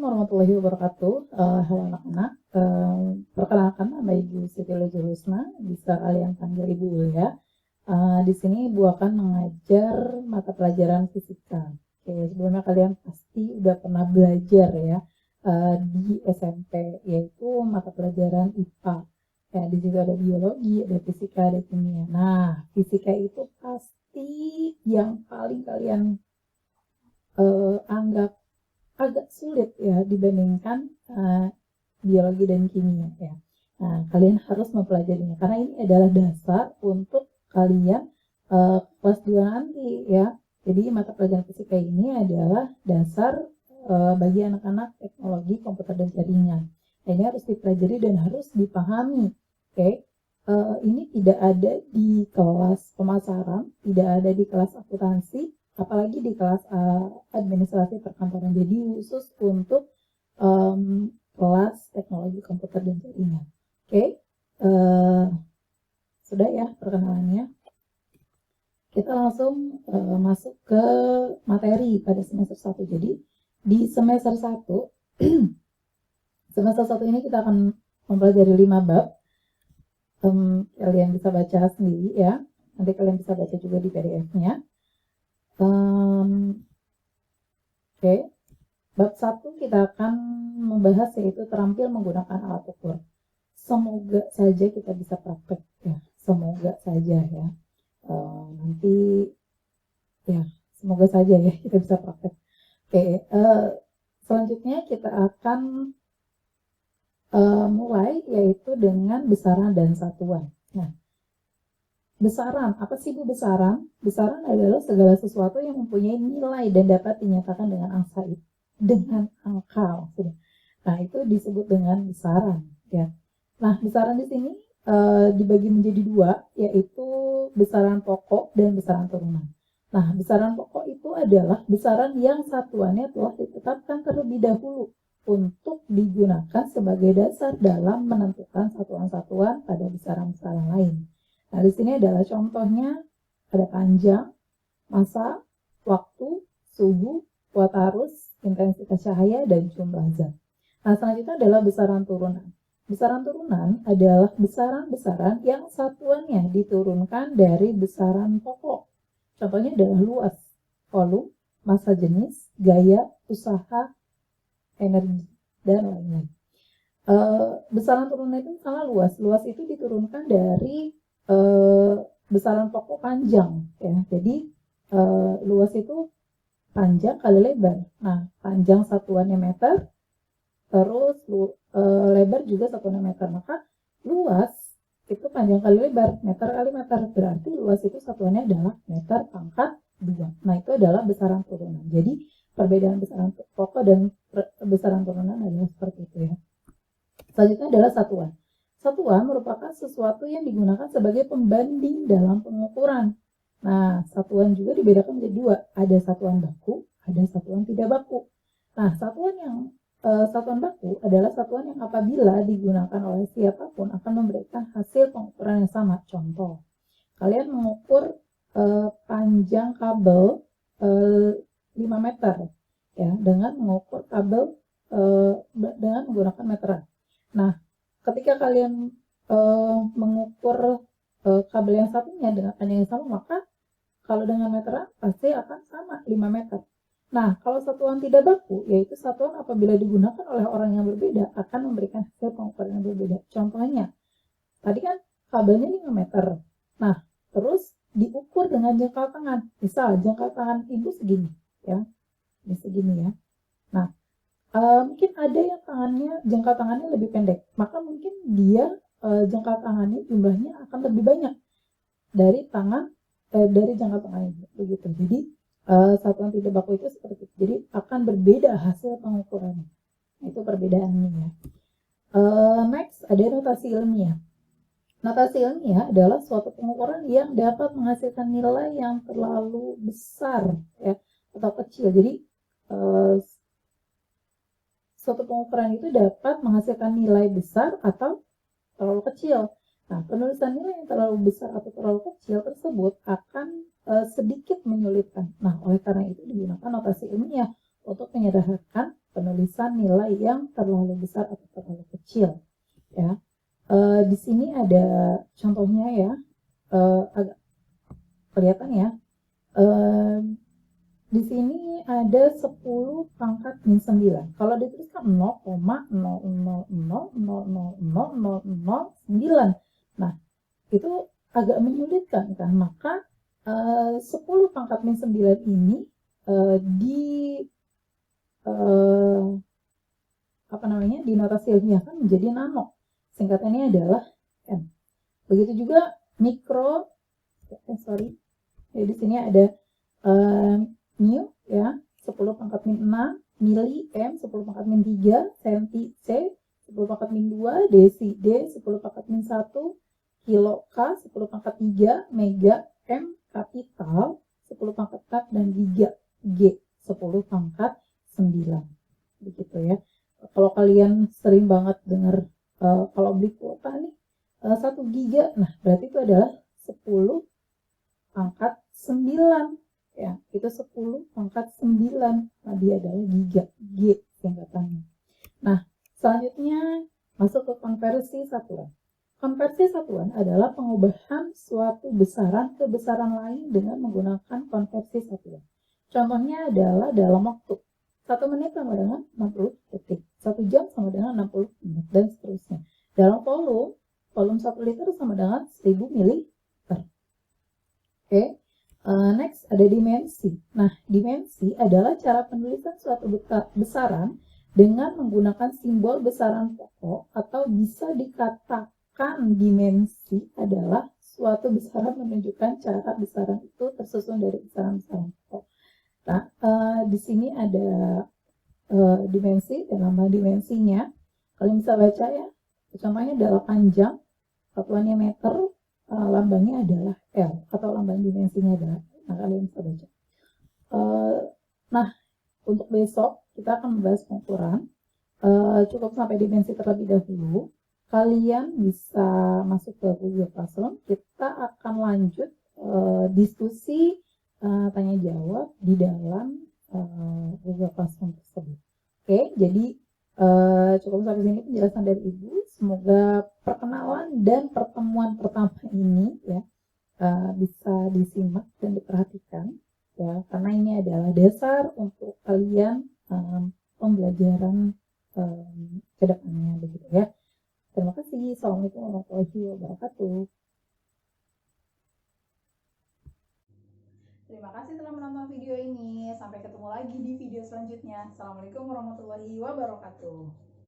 Assalamualaikum warahmatullahi wabarakatuh. Halo anak-anak. Perkenalkan, nama Ibu Siti Lejur Husna, bisa kalian panggil Ibu ya. Di sini Ibu akan mengajar mata pelajaran fisika. Oke, sebelumnya kalian pasti udah pernah belajar ya di SMP, yaitu mata pelajaran IPA. Ya, di situ ada biologi, ada fisika, ada kimia. Nah, fisika itu pasti yang paling kalian anggap agak sulit ya dibandingkan biologi dan kimia ya. Nah, kalian harus mempelajarinya karena ini adalah dasar untuk kalian kelas 2 nanti ya. Jadi mata pelajaran fisika ini adalah dasar bagi anak-anak teknologi komputer dan jaringan. Nah, ini harus dipelajari dan harus dipahami. Oke. Ini tidak ada di kelas pemasaran, tidak ada di kelas akuntansi, apalagi di kelas administrasi perkantoran. Jadi khusus untuk kelas teknologi komputer dan jaringan. Oke, sudah ya perkenalannya. Kita langsung masuk ke materi pada semester 1. Jadi di semester 1 semester 1 ini kita akan mempelajari 5 bab. Kalian bisa baca sendiri ya. Nanti kalian bisa baca juga di PDF-nya. Oke. Bab 1 kita akan membahas yaitu terampil menggunakan alat ukur. Semoga saja kita bisa praktek ya. Semoga saja ya. Nanti ya semoga saja ya kita bisa praktek. Oke. Selanjutnya kita akan mulai yaitu dengan besaran dan satuan. Nah, besaran, apa sih Bu besaran? Besaran adalah segala sesuatu yang mempunyai nilai dan dapat dinyatakan dengan angka maksudnya. Nah, itu disebut dengan besaran ya. Nah, besaran di sini dibagi menjadi 2, yaitu besaran pokok dan besaran turunan. Nah, besaran pokok itu adalah besaran yang satuannya telah ditetapkan terlebih dahulu untuk digunakan sebagai dasar dalam menentukan satuan-satuan pada besaran-besaran lain. Nah, di sini adalah contohnya, ada panjang, massa, waktu, suhu, kuat arus, intensitas cahaya, dan jumlah zat. Nah, selanjutnya adalah besaran turunan. Besaran turunan adalah besaran-besaran yang satuannya diturunkan dari besaran pokok. Contohnya adalah luas, volume, massa jenis, gaya, usaha, energi, dan lain-lain. Besaran turunan itu sangat luas. Luas itu diturunkan dari besaran pokok panjang ya. Jadi luas itu panjang kali lebar. Nah, panjang satuannya meter, terus lebar juga satuannya meter. Maka luas itu panjang kali lebar, meter kali meter. Berarti luas itu satuannya adalah meter pangkat 2. Nah, itu adalah besaran turunan. Jadi perbedaan besaran pokok dan besaran turunan adalah seperti itu ya. Selanjutnya adalah satuan. Satuan merupakan sesuatu yang digunakan sebagai pembanding dalam pengukuran. Nah, satuan juga dibedakan menjadi 2. Ada satuan baku, ada satuan tidak baku. Nah, satuan baku adalah satuan yang apabila digunakan oleh siapapun akan memberikan hasil pengukuran yang sama. Contoh, kalian mengukur panjang kabel 5 meter ya, dengan mengukur kabel dengan menggunakan meteran. Nah, ketika kalian mengukur kabel yang satunya dengan panjang yang sama, maka kalau dengan meteran pasti akan sama 5 meter. Nah, kalau satuan tidak baku, yaitu satuan apabila digunakan oleh orang yang berbeda akan memberikan hasil pengukuran yang berbeda. Contohnya, tadi kan kabelnya 5 meter. Nah, terus diukur dengan jangkau tangan. Misal jangkau tangan Ibu segini ya. Ini segini ya. Nah, mungkin ada yang jangkau tangannya lebih pendek, maka mungkin dia jangkau tangannya jumlahnya akan lebih banyak dari jangkau tangannya begitu. Jadi satuan tidak baku itu seperti itu. Jadi akan berbeda hasil pengukurannya. Itu perbedaannya ya. Next ada notasi ilmiah. Notasi ilmiah adalah suatu pengukuran yang dapat menghasilkan nilai yang terlalu besar ya atau kecil. Jadi suatu pengukuran itu dapat menghasilkan nilai besar atau terlalu kecil. Nah, penulisan nilai yang terlalu besar atau terlalu kecil tersebut akan sedikit menyulitkan. Nah, oleh karena itu digunakan notasi ilmiah untuk menyederhanakan penulisan nilai yang terlalu besar atau terlalu kecil ya. Di sini ada contohnya ya, agak kelihatan ya. Di sini ada 10 pangkat min 9. Kalau dituliskan 0,00000009. Nah, itu agak menyulitkan kan. Maka 10 pangkat min 9 ini di notasi ilmiahkan menjadi nano. Singkatannya adalah n. Begitu juga mikro, di sini ada mu ya, 10 pangkat min 6, mili m 10 pangkat min 3, senti c 10 pangkat min 2, desi d 10 pangkat min 1, kilo k 10 pangkat 3, mega m kapital 10 pangkat 4, dan giga g 10 pangkat 9. Begitu ya. Kalau kalian sering banget dengar kalau beli kuota nih 1 giga, nah berarti itu adalah 10 pangkat 9 ya, itu 10 pangkat 9. Nah, dia adalah giga, G singkatannya. Nah, selanjutnya masuk ke konversi satuan. Konversi satuan adalah pengubahan suatu besaran ke besaran lain dengan menggunakan konversi satuan. Contohnya adalah dalam waktu. 1 menit sama dengan 60 detik. 1 jam sama dengan 60 menit, dan seterusnya. Dalam volume 1 liter sama dengan 1000 ml. Oke. Next ada dimensi. Nah, dimensi adalah cara penulisan suatu besaran dengan menggunakan simbol besaran pokok, atau bisa dikatakan dimensi adalah suatu besaran menunjukkan cara besaran itu tersusun dari besaran-besaran pokok. Nah, di sini ada dimensi dan nama dimensinya. Kalian bisa baca ya. Contohnya adalah panjang, satuannya meter, lambangnya adalah L, atau lambang dimensinya adalah. Nah, kalian bisa baca. Nah, untuk besok kita akan membahas pengukuran. Cukup sampai dimensi terlebih dahulu. Kalian bisa masuk ke Google Classroom. Kita akan lanjut diskusi tanya jawab di dalam Google Classroom tersebut. Oke, jadi cukup sampai sini penjelasan dari Ibu. Semoga perkenalan dan pertemuan pertama ini ya bisa disimak dan diperhatikan ya, karena ini adalah dasar untuk kalian pembelajaran kedepannya begitu ya. Terima kasih. Assalamualaikum warahmatullahi wabarakatuh. Terima kasih telah menonton video ini. Sampai ketemu lagi di video selanjutnya. Assalamualaikum warahmatullahi wabarakatuh.